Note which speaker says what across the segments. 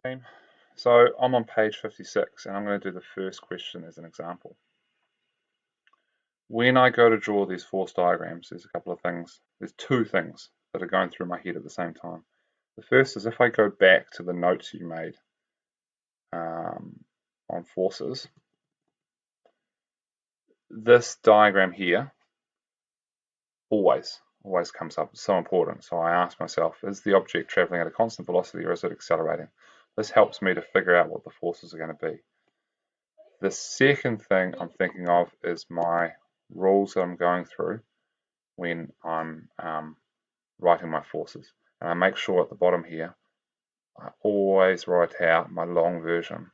Speaker 1: team. So I'm on page 56 and I'm going to do the first question as an example. When I go to draw these force diagrams, there's a couple of things. There's two things that are going through my head at the same time. The first is if I go back to the notes you made on forces, this diagram here always comes up. It's so important. So I ask myself, is the object traveling at a constant velocity or is it accelerating? This helps me to figure out what the forces are going to be. The second thing I'm thinking of is my rules that I'm going through when I'm writing my forces. And I make sure at the bottom here, I always write out my long version.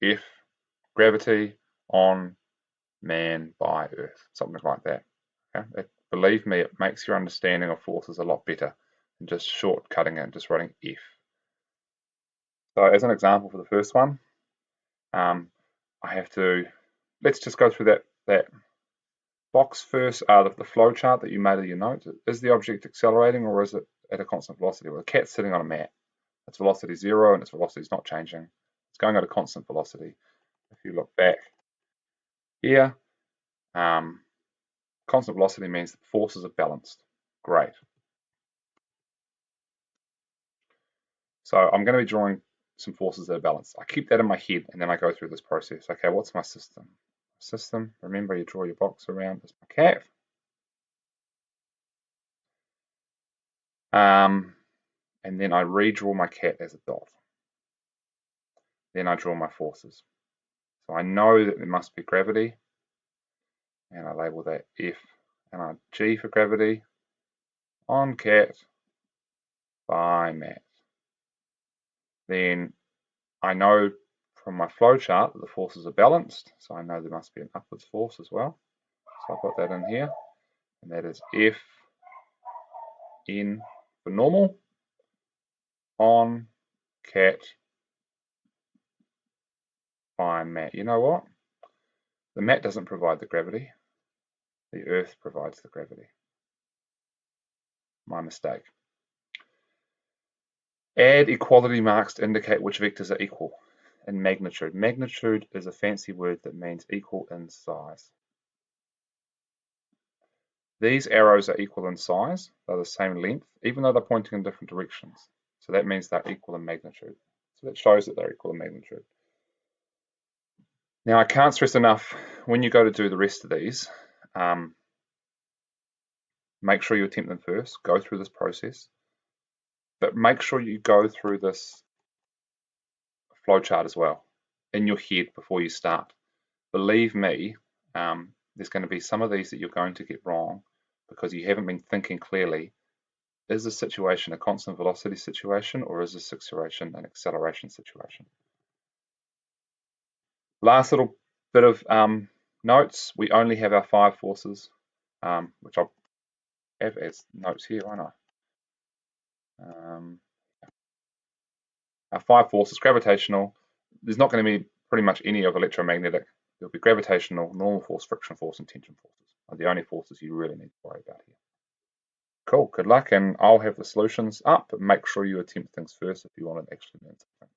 Speaker 1: If gravity on man by earth, something like that. Okay? Believe me, it makes your understanding of forces a lot better than just shortcutting it and just writing F. So as an example for the first one, I have to, let's just go through that box first, the flow chart that you made of your notes. Is the object accelerating or is it at a constant velocity? Well, the cat's sitting on a mat. Its velocity is 0 and its velocity is not changing. It's going at a constant velocity. If you look back here, constant velocity means that forces are balanced. Great. So I'm going to be drawing some forces that are balanced. I keep that in my head and then I go through this process. Okay, what's my system? System, remember you draw your box around as my cat. And then I redraw my cat as a dot. Then I draw my forces. So I know that there must be gravity, and I label that F, and I G for gravity on cat by mat. Then I know from my flow chart that the forces are balanced, so I know there must be an upwards force as well. So I put that in here, and that is F in for normal on cat by mat. You know what? The mat doesn't provide the gravity. The earth provides the gravity. My mistake. Add equality marks to indicate which vectors are equal in magnitude. Magnitude is a fancy word that means equal in size. These arrows are equal in size. They're the same length, even though they're pointing in different directions. So that means they're equal in magnitude. So that shows that they're equal in magnitude. Now, I can't stress enough, when you go to do the rest of these, make sure you attempt them first, go through this process, but make sure you go through this flowchart as well in your head before you start. Believe me, there's going to be some of these that you're going to get wrong because you haven't been thinking clearly. Is this situation a constant velocity situation or is this situation an acceleration situation? Last little bit of notes, we only have our 5 forces, which I'll have as notes here, why not? Our 5 forces, gravitational, there's not going to be pretty much any of electromagnetic. There'll be gravitational, normal force, friction force, and tension forces are the only forces you really need to worry about here. Cool, good luck, and I'll have the solutions up, but make sure you attempt things first if you want to actually learn something.